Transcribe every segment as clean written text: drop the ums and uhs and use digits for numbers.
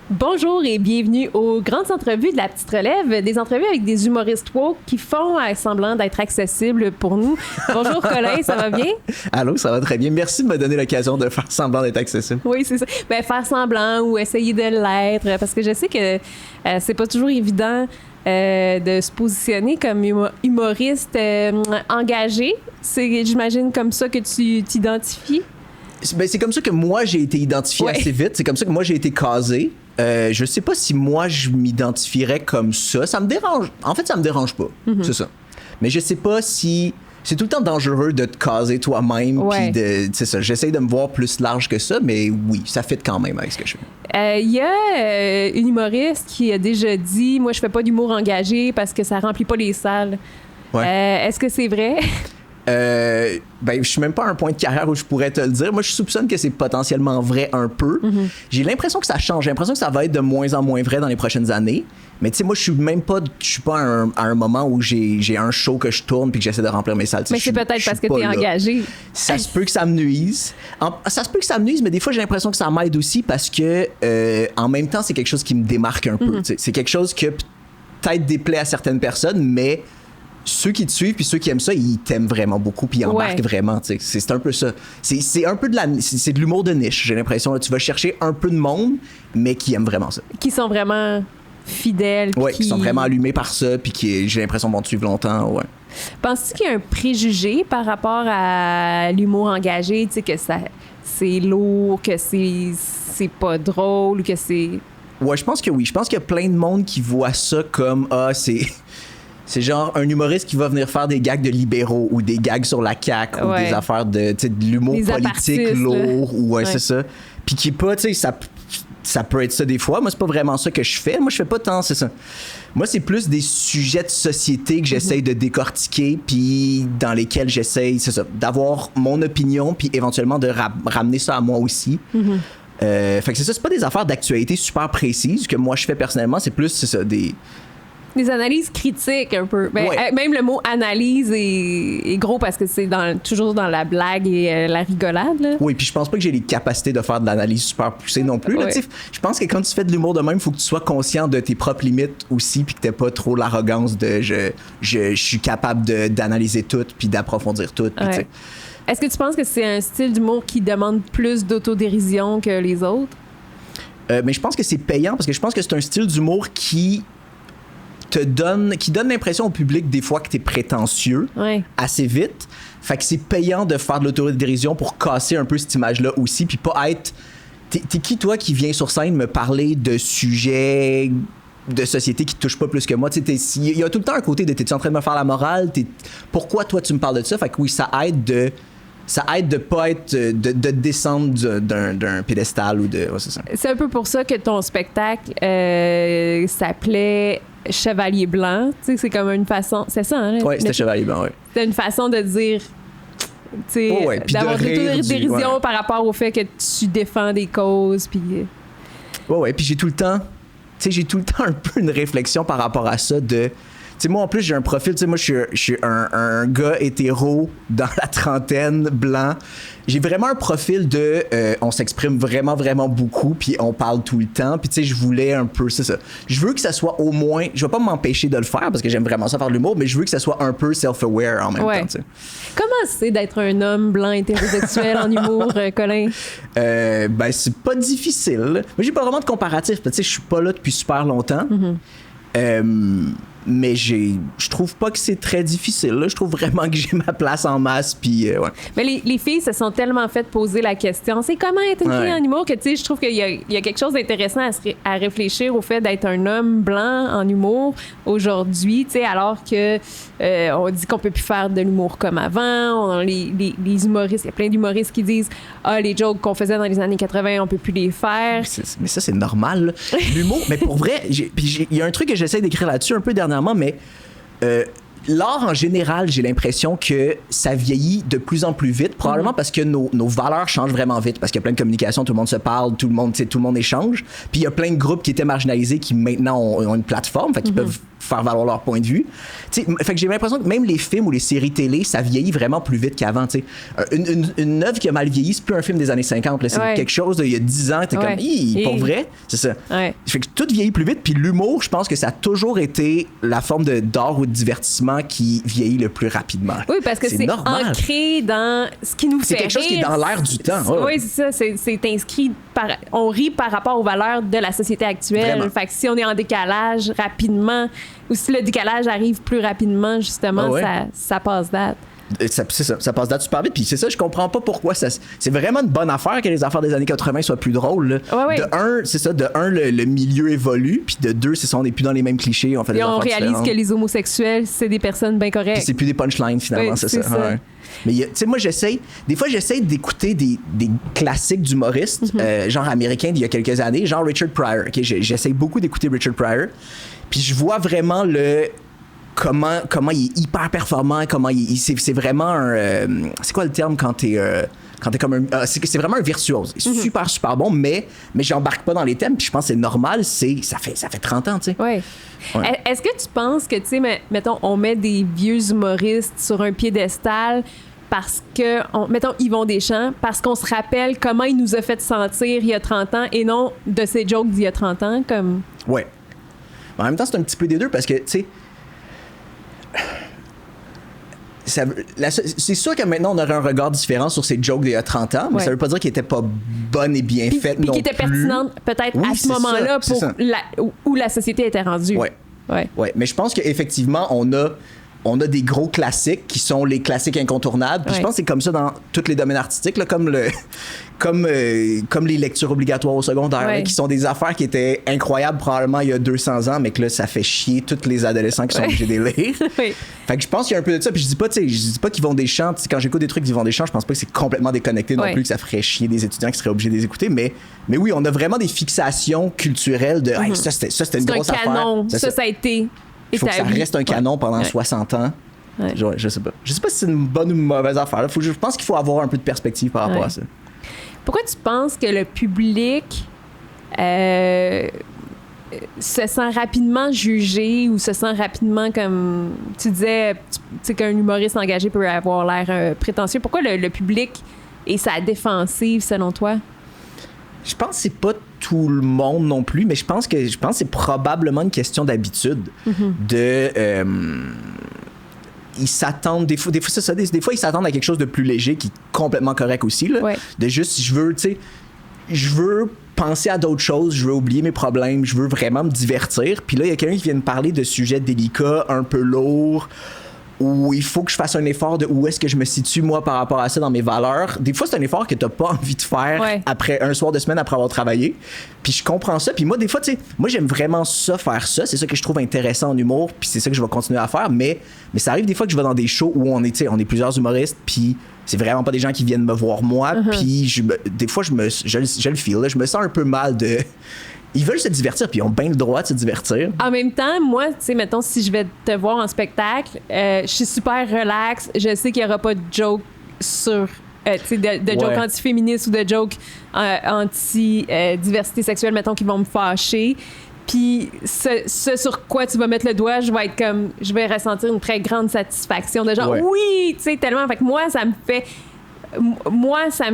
Bonjour et bienvenue aux grandes entrevues de la petite relève, des entrevues avec des humoristes woke qui font semblant d'être accessibles pour nous. Bonjour Colin, ça va bien? Allô, ça va très bien. Merci de me donner l'occasion de faire semblant d'être accessible. Oui, c'est ça. Ben, faire semblant ou essayer de l'être, parce que je sais que c'est pas toujours évident de se positionner comme humoriste engagé. C'est, j'imagine, comme ça que tu t'identifies? Ben, c'est comme ça que moi, j'ai été identifié assez vite. C'est comme ça que moi, j'ai été casé. Je sais pas si moi, je m'identifierais comme ça. Ça me dérange. En fait, ça me dérange pas. Mm-hmm. C'est ça. Mais je sais pas si... C'est tout le temps dangereux de te caser toi-même. Ouais. C'est ça. J'essaie de me voir plus large que ça, mais oui, ça fit quand même avec ce que je fais. Il y a une humoriste qui a déjà dit « Moi, je fais pas d'humour engagé parce que ça remplit pas les salles. Ouais. » Est-ce que c'est vrai? Ben, je suis même pas à un point de carrière où je pourrais te le dire. Moi, je soupçonne que c'est potentiellement vrai un peu. Mm-hmm. J'ai l'impression que ça change. J'ai l'impression que ça va être de moins en moins vrai dans les prochaines années. Mais tu sais, moi, je suis pas à un moment où j'ai un show que je tourne puis que j'essaie de remplir mes salles. Mais c'est peut-être parce que t'es engagé. Ça se peut que ça me nuise. Ça se peut que ça me nuise, mais des fois, j'ai l'impression que ça m'aide aussi parce que, en même temps, c'est quelque chose qui me démarque un peu. Mm-hmm. C'est quelque chose que peut-être déplaît à certaines personnes, mais ceux qui te suivent puis ceux qui aiment ça, ils t'aiment vraiment beaucoup puis ils embarquent vraiment. C'est un peu ça. C'est un peu c'est de l'humour de niche, j'ai l'impression. Là, tu vas chercher un peu de monde, mais qui aiment vraiment ça. Qui sont vraiment fidèles. Oui, qui sont vraiment allumés par ça puis qui, j'ai l'impression, vont te suivre longtemps. Ouais. Penses-tu qu'il y a un préjugé par rapport à l'humour engagé, tu sais, que c'est lourd, que c'est pas drôle, que c'est... Ouais, je pense que oui. Je pense qu'il y a plein de monde qui voit ça comme c'est genre un humoriste qui va venir faire des gags de libéraux ou des gags sur la CAQ ou des affaires de l'humour politique lourd ou c'est ça. Puis qui est pas, tu sais, ça peut être ça des fois. Moi, c'est pas vraiment ça que je fais. Moi, je fais pas tant, c'est ça. Moi, c'est plus des sujets de société que j'essaye de décortiquer puis dans lesquels j'essaye, c'est ça, d'avoir mon opinion puis éventuellement de ramener ça à moi aussi. Fait que c'est ça, c'est pas des affaires d'actualité super précises que moi je fais personnellement, c'est plus, c'est ça, des analyses critiques un peu. Ben, même le mot analyse est gros parce que c'est toujours dans la blague et la rigolade. Là. Oui, puis je pense pas que j'ai les capacités de faire de l'analyse super poussée non plus. Là, je pense que quand tu fais de l'humour de même, il faut que tu sois conscient de tes propres limites aussi puis que t'aies pas trop l'arrogance de je suis capable d'analyser tout puis d'approfondir tout. Puis, est-ce que tu penses que c'est un style d'humour qui demande plus d'autodérision que les autres? Mais je pense que c'est payant parce que je pense que c'est un style d'humour qui donne l'impression au public des fois que t'es prétentieux assez vite. Fait que c'est payant de faire de l'autodérision pour casser un peu cette image-là aussi, puis pas être... T'es qui, toi, qui viens sur scène me parler de sujets de société qui te touchent pas plus que moi? Il y a tout le temps un côté de t'es-tu en train de me faire la morale? Pourquoi, toi, tu me parles de ça? Fait que oui, ça aide de pas être de descendre d'un pédestal ou de c'est ça. C'est un peu pour ça que ton spectacle s'appelait Chevalier Blanc. Tu sais, c'est comme une façon, c'est ça, hein? Oui, c'était Chevalier Blanc, oui. C'est une façon de dire, tu sais, d'avoir de l'autodérision par rapport au fait que tu défends des causes, puis... Ouais, puis j'ai tout le temps un peu une réflexion par rapport à ça de... Tu sais, moi, en plus, j'ai un profil, tu sais, moi, je suis un gars hétéro dans la trentaine, blanc. J'ai vraiment un profil de... on s'exprime vraiment, vraiment beaucoup, puis on parle tout le temps. Puis, tu sais, je voulais un peu... C'est ça. Je veux que ça soit au moins... Je vais pas m'empêcher de le faire, parce que j'aime vraiment ça faire de l'humour, mais je veux que ça soit un peu self-aware en même temps, tu sais. Comment c'est d'être un homme blanc hétérosexuel en humour, Colin? Ben, c'est pas difficile. Moi, j'ai pas vraiment de comparatif. Tu sais, je suis pas là depuis super longtemps. Mais je trouve pas que c'est très difficile. Là. Je trouve vraiment que j'ai ma place en masse. Puis, Mais les filles se sont tellement faites poser la question. C'est comment être une fille en humour que, tu sais, je trouve qu'il y a quelque chose d'intéressant à réfléchir au fait d'être un homme blanc en humour aujourd'hui, tu sais, alors que on dit qu'on peut plus faire de l'humour comme avant. Les humoristes, il y a plein d'humoristes qui disent les jokes qu'on faisait dans les années 80, on peut plus les faire. Mais ça, c'est normal. L'humour, mais pour vrai, il y a un truc que j'essaie d'écrire là-dessus un peu dernièrement, mais l'art en général, j'ai l'impression que ça vieillit de plus en plus vite, probablement parce que nos valeurs changent vraiment vite, parce qu'il y a plein de communication, tout le monde se parle, tout le monde échange. Puis il y a plein de groupes qui étaient marginalisés qui maintenant ont une plateforme, fait qu'ils peuvent faire valoir leur point de vue. Fait que j'ai l'impression que même les films ou les séries télé, ça vieillit vraiment plus vite qu'avant. Une œuvre qui a mal vieilli, c'est plus un film des années 50. Là, c'est quelque chose d'il y a 10 ans, t'es comme, pour vrai? C'est ça. Ouais. Fait que tout vieillit plus vite, puis l'humour, je pense que ça a toujours été la forme d'art ou de divertissement qui vieillit le plus rapidement. Oui, parce que c'est ancré dans ce qui nous fait rire. C'est quelque chose qui est dans l'air du temps. Oui, c'est ça. C'est inscrit on rit par rapport aux valeurs de la société actuelle. Vraiment. Fait que si on est en décalage rapidement, ou si le décalage arrive plus rapidement, justement, ça passe date. C'est ça, ça passe date super vite. Puis c'est ça, je comprends pas pourquoi c'est vraiment une bonne affaire que les affaires des années 80 soient plus drôles. De un, le milieu évolue, puis de deux, on n'est plus dans les mêmes clichés. On fait des affaires réalise différentes. Que les homosexuels, c'est des personnes bien correctes. Puis c'est plus des punchlines, finalement, c'est ça. Ouais. Mais tu sais, moi, des fois, j'essaie d'écouter des classiques d'humoristes, genre américains d'il y a quelques années, genre Richard Pryor. Okay? J'essaie beaucoup d'écouter Richard Pryor. Puis je vois vraiment comment il est hyper performant, c'est vraiment un... c'est quoi le terme quand t'es comme un... c'est vraiment un virtuose. C'est super bon, mais j'embarque pas dans les thèmes, puis je pense que c'est normal, ça fait 30 ans, tu sais. Ouais. Est-ce que tu penses que, tu sais, mettons, on met des vieux humoristes sur un piédestal parce que, mettons, Yvon Deschamps, parce qu'on se rappelle comment il nous a fait sentir il y a 30 ans et non de ses jokes d'il y a 30 ans, comme... Ouais. En même temps, c'est un petit peu des deux, parce que, tu sais... c'est sûr que maintenant on aurait un regard différent sur ces jokes d'il y a 30 ans, mais ça veut pas dire qu'ils étaient pas bonnes et bien faites non plus. Puis qu'ils étaient pertinentes peut-être à ce moment-là où la société était rendue. Ouais, mais je pense qu'effectivement on a des gros classiques qui sont les classiques incontournables. Puis je pense que c'est comme ça dans tous les domaines artistiques, là, comme les lectures obligatoires au secondaire, là, qui sont des affaires qui étaient incroyables probablement il y a 200 ans, mais que là, ça fait chier tous les adolescents qui sont obligés de les lire. Fait que je pense qu'il y a un peu de ça. Puis je dis pas qu'ils vont des chants. Quand j'écoute des trucs d'Yvon Deschamps, je pense pas que c'est complètement déconnecté non plus, que ça ferait chier des étudiants qui seraient obligés de les écouter. Mais oui, on a vraiment des fixations culturelles de hey, ça, c'était une grosse affaire. Ça a été... Il faut que ça reste un canon pendant 60 ans. Ouais. Je sais pas. Je sais pas si c'est une bonne ou une mauvaise affaire. Je pense qu'il faut avoir un peu de perspective par rapport à ça. Pourquoi tu penses que le public se sent rapidement jugé ou se sent rapidement comme... Tu disais qu'un humoriste engagé peut avoir l'air prétentieux. Pourquoi le public est sa défensive, selon toi? Je pense que c'est pas tout le monde non plus, mais je pense que c'est probablement une question d'habitude. Ils s'attendent des fois c'est ça, des fois ils s'attendent à quelque chose de plus léger qui est complètement correct aussi là. De juste je veux penser à d'autres choses, je veux oublier mes problèmes, je veux vraiment me divertir. Puis là il y a quelqu'un qui vient me parler de sujets délicats, un peu lourds, où il faut que je fasse un effort de où est-ce que je me situe, moi, par rapport à ça dans mes valeurs. Des fois, c'est un effort que t'as pas envie de faire après un soir de semaine après avoir travaillé. Puis je comprends ça. Puis moi, des fois, tu sais, moi, j'aime vraiment faire ça. C'est ça que je trouve intéressant en humour. Puis c'est ça que je vais continuer à faire. Mais ça arrive des fois que je vais dans des shows où on est plusieurs humoristes. Puis c'est vraiment pas des gens qui viennent me voir moi. Puis des fois, je le feel. Là, je me sens un peu mal de... Ils veulent se divertir, puis ils ont bien le droit de se divertir. En même temps, moi, tu sais, mettons, si je vais te voir en spectacle, je suis super relax. Je sais qu'il n'y aura pas de joke sur... tu sais, de joke anti-féministe ou de joke anti-diversité sexuelle, mettons, qui vont me fâcher. Puis ce sur quoi tu vas mettre le doigt, je vais ressentir une très grande satisfaction de genre, oui, tu sais, tellement. Fait que moi, ça me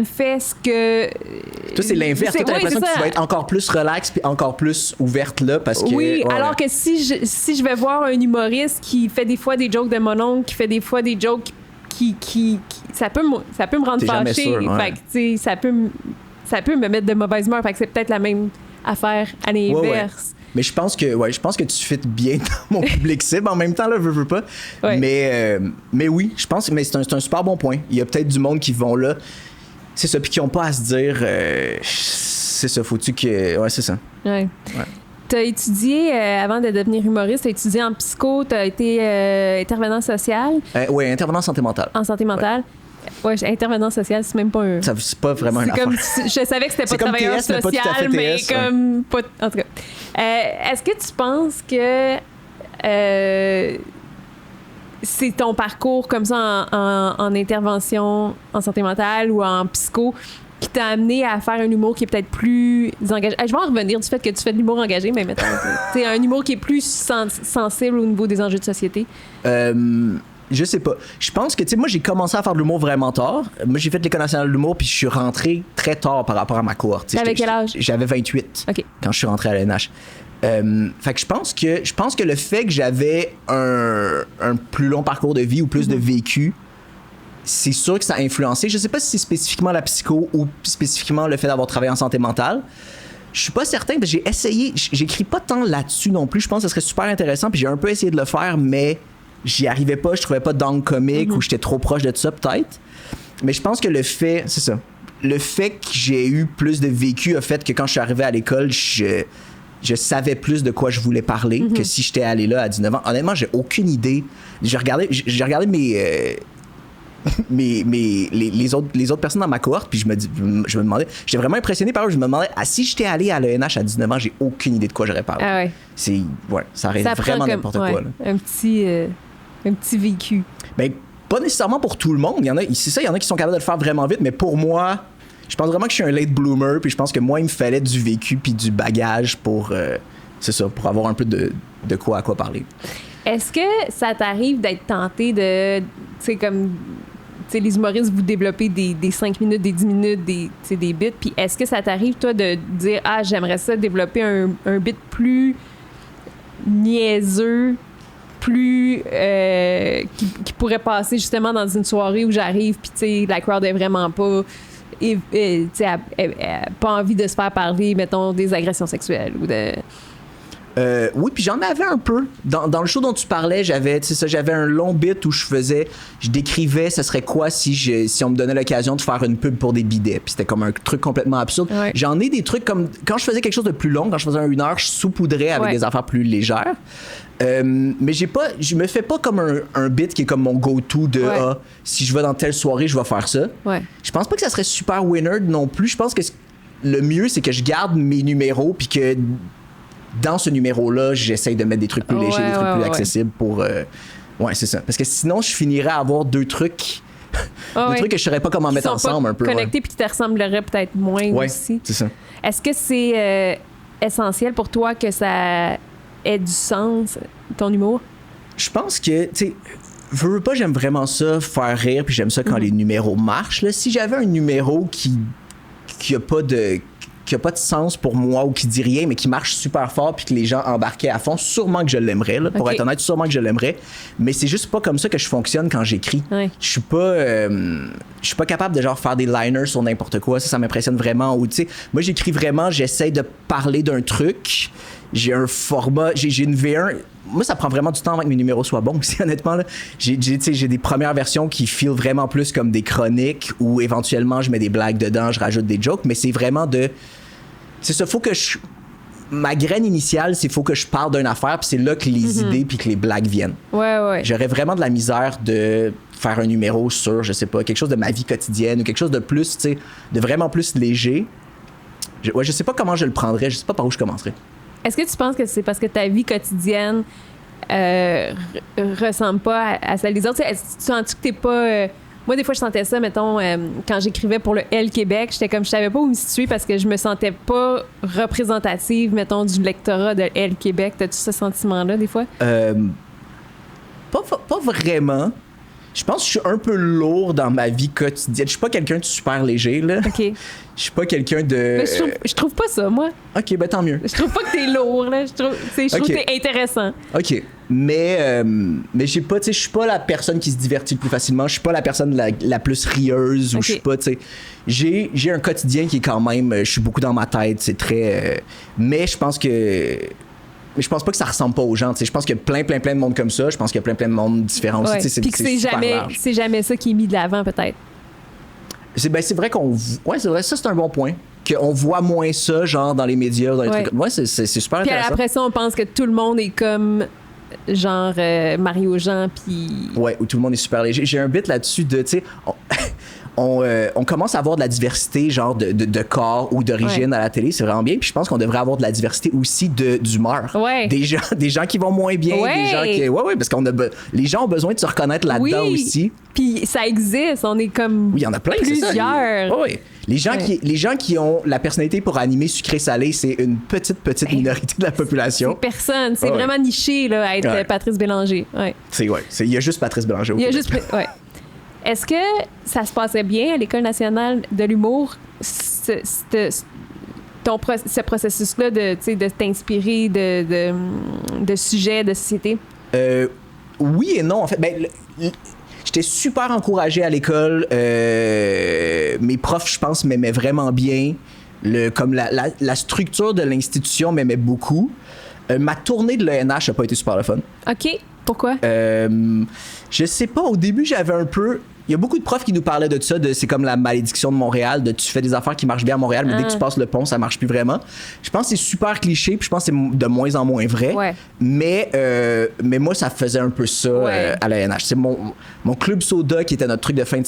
fait ce que... Toi, c'est l'inverse. Toi, t'as l'impression que tu vas être encore plus relax puis encore plus ouverte là parce que... Oui, alors que si je vais voir un humoriste qui fait des fois des jokes de mon oncle, qui fait des fois des jokes qui ça peut me rendre fâchée. Fait que, tu sais, ça peut me mettre de mauvaise humeur. Fait que c'est peut-être la même affaire à l'inverse. Mais je pense que tu fites bien dans mon public cible. En même temps, là, veux pas. Mais oui, je pense que c'est un super bon point. Il y a peut-être du monde qui vont là. C'est ça, puis qui n'ont pas à se dire... c'est ça, faut-tu que... Ouais, c'est ça. Ouais. Tu as étudié, avant de devenir humoriste, tu as étudié en psycho, tu as été intervenant social. Oui, intervenant en santé mentale. En santé mentale. Ouais, intervenant social, c'est même pas un... C'est pas vraiment un affaire. Je savais que c'était pas travailleur social, mais comme... Pas, en tout cas. Est-ce que tu penses que c'est ton parcours comme ça en intervention en santé mentale ou en psycho qui t'a amené à faire un humour qui est peut-être plus engagé. Je vais en revenir du fait que tu fais de l'humour engagé, mais mettons, c'est un humour qui est plus sensible au niveau des enjeux de société. Je sais pas. Je pense que, tu sais, moi, j'ai commencé à faire de l'humour vraiment tard. Moi, j'ai fait l'École nationale de l'humour, puis je suis rentré très tard par rapport à ma cohorte. T'avais quel âge? J'avais 28 quand je suis rentré à l'ENH. Fait que je pense que le fait que j'avais un plus long parcours de vie ou plus de vécu, c'est sûr que ça a influencé. Je sais pas si c'est spécifiquement la psycho ou spécifiquement le fait d'avoir travaillé en santé mentale. Je suis pas certain, parce que j'ai essayé. J'écris pas tant là-dessus non plus. Je pense que ce serait super intéressant, puis j'ai un peu essayé de le faire, mais j'y arrivais pas. Je trouvais pas d'angle comique ou j'étais trop proche de ça, peut-être. Mais je pense que le fait que j'ai eu plus de vécu a fait que quand je suis arrivé à l'école, je savais plus de quoi je voulais parler que si j'étais allé là à 19 ans. Honnêtement, j'ai aucune idée. J'ai regardé les autres personnes dans ma cohorte, puis je me demandais, j'étais vraiment impressionné par eux. Je me demandais, si j'étais allé à l'ENH à 19 ans, j'ai aucune idée de quoi j'aurais parlé. Ah ouais. Ça reste vraiment n'importe quoi. Là. Un petit vécu. Ben, pas nécessairement pour tout le monde. Il y en a qui sont capables de le faire vraiment vite, mais pour moi, je pense vraiment que je suis un late bloomer, puis je pense que moi, il me fallait du vécu puis du bagage pour avoir un peu de quoi parler. Est-ce que ça t'arrive d'être tenté de, tu sais, comme, tu sais, les humoristes, vous développez des 5 minutes, des 10 minutes, des bits, puis est-ce que ça t'arrive, toi, de dire, j'aimerais ça développer un bit plus niaiseux, plus qui pourrait passer justement dans une soirée où j'arrive, puis tu sais, la crowd est vraiment pas... Et pas envie de se faire parler, mettons, des agressions sexuelles ou de... Oui, puis j'en avais un peu. Dans le show dont tu parlais, j'avais un long bit où je décrivais ce serait quoi si on me donnait l'occasion de faire une pub pour des bidets. Puis c'était comme un truc complètement absurde. Ouais. J'en ai des trucs comme... Quand je faisais quelque chose de plus long, quand je faisais un 1 heure, je saupoudrais avec des affaires plus légères. Mais je me fais pas comme un bit qui est comme mon go-to de si je vais dans telle soirée, je vais faire ça. Ouais. Je pense pas que ça serait super winner non plus. Je pense que le mieux, c'est que je garde mes numéros puis que dans ce numéro-là, j'essaye de mettre des trucs plus légers, des trucs plus accessibles pour... Ouais, c'est ça. Parce que sinon, je finirais à avoir deux trucs... des trucs que je saurais pas comment mettre ensemble un peu. Connectés puis qui te ressembleraient peut-être moins aussi. C'est ça. Est-ce que c'est essentiel pour toi que ça ait du sens, ton humour? Je pense que, tu sais, veux pas, j'aime vraiment ça, faire rire, puis j'aime ça quand les numéros marchent. Là. Si j'avais un numéro qui a pas de sens pour moi ou qui dit rien, mais qui marche super fort puis que les gens embarquaient à fond, sûrement que je l'aimerais. Là, pour être honnête, sûrement que je l'aimerais. Mais c'est juste pas comme ça que je fonctionne quand j'écris. Ouais. Je suis pas capable de genre faire des liners sur n'importe quoi. Ça m'impressionne vraiment. Ou tu sais, moi j'écris vraiment, j'essaie de parler d'un truc. J'ai un format, j'ai une V1. Moi, ça prend vraiment du temps avant que mes numéros soient bons aussi, honnêtement. Là. J'ai des premières versions qui filent vraiment plus comme des chroniques où éventuellement je mets des blagues dedans, je rajoute des jokes, mais c'est vraiment de... C'est ça, faut que ma graine initiale, c'est faut que je parle d'une affaire, puis c'est là que les idées puis que les blagues viennent. Ouais. J'aurais vraiment de la misère de faire un numéro sur, je sais pas, quelque chose de ma vie quotidienne ou quelque chose de plus, tu sais, de vraiment plus léger. Je sais pas comment je le prendrais, je sais pas par où je commencerais. Est-ce que tu penses que c'est parce que ta vie quotidienne ressemble pas à celle des autres? Tu sens-tu que t'es pas... Moi, des fois, je sentais ça, mettons, quand j'écrivais pour le L Québec, j'étais comme, je savais pas où me situer parce que je me sentais pas représentative, mettons, du lectorat de L Québec. T'as-tu ce sentiment-là, des fois? Pas vraiment. Je pense que je suis un peu lourd dans ma vie quotidienne. Je suis pas quelqu'un de super léger, là. OK. Je suis pas quelqu'un de... Mais je trouve pas ça, moi. OK, ben tant mieux. Je trouve pas que t'es lourd, là. Je trouve que t'es intéressant. OK. Mais j'ai pas, tu sais, je suis pas la personne qui se divertit le plus facilement. Je suis pas la personne la plus rieuse. Ou je suis pas, tu sais... J'ai un quotidien qui est quand même... Je suis beaucoup dans ma tête. C'est très... mais je pense que... Mais je pense pas que ça ressemble pas aux gens. T'sais. Je pense qu'il y a plein de monde comme ça. Je pense qu'il y a plein de monde différents aussi. Puis que c'est jamais ça qui est mis de l'avant, peut-être. C'est vrai qu'on... Ouais, c'est vrai. Ça, c'est un bon point. Qu'on voit moins ça, genre, dans les médias, dans les trucs... Ouais, c'est super intéressant. Puis après ça, on pense que tout le monde est comme... genre Mario Jean, puis... Ouais, où tout le monde est super léger. J'ai un bit là-dessus de, tu sais... on commence à avoir de la diversité, genre de corps ou d'origine à la télé. C'est vraiment bien. Puis je pense qu'on devrait avoir de la diversité aussi d'humeur. Ouais. Des gens qui vont moins bien, des gens qui... Ouais, parce les gens ont besoin de se reconnaître là-dedans aussi. Puis ça existe. On est comme il y en a plein, plusieurs. C'est ça. Oui. Les gens qui ont la personnalité pour animer sucré-salé, c'est une petite minorité de la population. C'est personne. C'est vraiment niché là, à être Patrice Bélanger. Ouais. Il y a juste Patrice Bélanger au Québec. Est-ce que ça se passait bien à l'École nationale de l'humour, ce processus-là de t'inspirer de sujets de société? Oui et non. En fait, j'étais super encouragé à l'école. Mes profs, je pense, m'aimaient vraiment bien. Comme la structure de l'institution m'aimait beaucoup. Ma tournée de l'ENH n'a pas été super le fun. OK. Pourquoi? Je sais pas. Au début, j'avais un peu... Il y a beaucoup de profs qui nous parlaient de ça, c'est comme la malédiction de Montréal, tu fais des affaires qui marchent bien à Montréal, mais dès que tu passes le pont, ça marche plus vraiment. Je pense que c'est super cliché, puis je pense que c'est de moins en moins vrai. Ouais. Mais moi, ça faisait un peu ça à l'ANH. C'est mon club soda, qui était notre truc de fin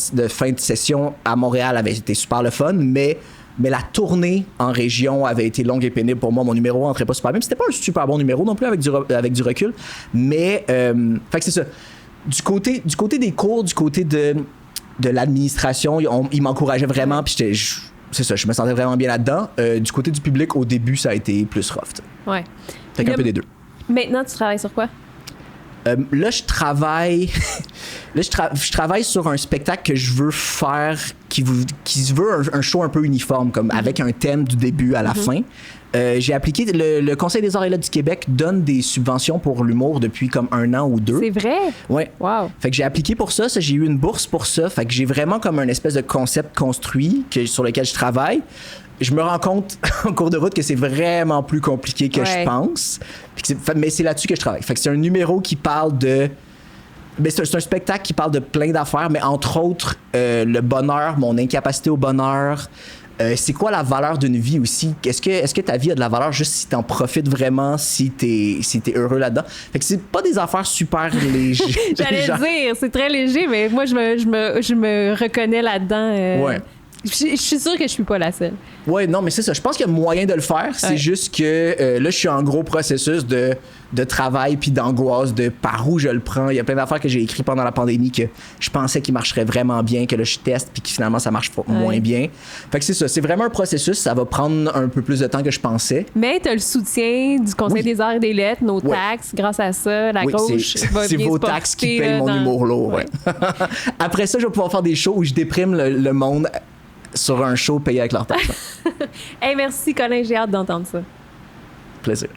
de session à Montréal, avait été super le fun, mais la tournée en région avait été longue et pénible pour moi. Mon numéro rentrait pas super bien. C'était pas un super bon numéro non plus avec du recul. Mais, fait que c'est ça. Du côté des cours, du côté de l'administration, ils m'encourageaient vraiment. Puis c'est ça, je me sentais vraiment bien là-dedans. Du côté du public, au début, ça a été plus rough. Ouais. Fait qu'un peu des deux. Maintenant, tu travailles sur quoi? Là, je travaille sur un spectacle que je veux faire qui veut un show un peu uniforme, comme avec un thème du début à la fin. J'ai appliqué, le Conseil des arts et lettres du Québec donne des subventions pour l'humour depuis comme 1 an ou 2. C'est vrai? Oui. Wow. Fait que j'ai appliqué pour ça, j'ai eu une bourse pour ça. Fait que j'ai vraiment comme un espèce de concept construit sur lequel je travaille. Je me rends compte en cours de route que c'est vraiment plus compliqué que je pense. Mais c'est là-dessus que je travaille. Fait que c'est un numéro qui parle de... c'est un spectacle qui parle de plein d'affaires, mais entre autres, le bonheur, mon incapacité au bonheur. C'est quoi la valeur d'une vie aussi? Est-ce que ta vie a de la valeur juste si t'en profites vraiment, si t'es heureux là-dedans? Fait que c'est pas des affaires super légères. J'allais dire, c'est très léger, mais moi, je me reconnais là-dedans. Ouais. Je suis sûre que je suis pas la seule. Ouais, non, mais c'est ça. Je pense qu'il y a moyen de le faire. C'est juste que là, je suis en gros processus de travail puis d'angoisse de par où je le prends. Il y a plein d'affaires que j'ai écrites pendant la pandémie que je pensais qu'ils marcheraient vraiment bien, que là, je teste puis que finalement, ça marche moins bien. Fait que c'est ça. C'est vraiment un processus. Ça va prendre un peu plus de temps que je pensais. Mais tu as le soutien du Conseil des arts et des lettres, nos taxes. Grâce à ça, la gauche va bien c'est vos taxes qui payent mon humour lourd. Ouais. Après ça, je vais pouvoir faire des shows où je déprime le monde sur un show payé avec leur taxe. Hey, merci Colin, j'ai hâte d'entendre ça. Plaisir.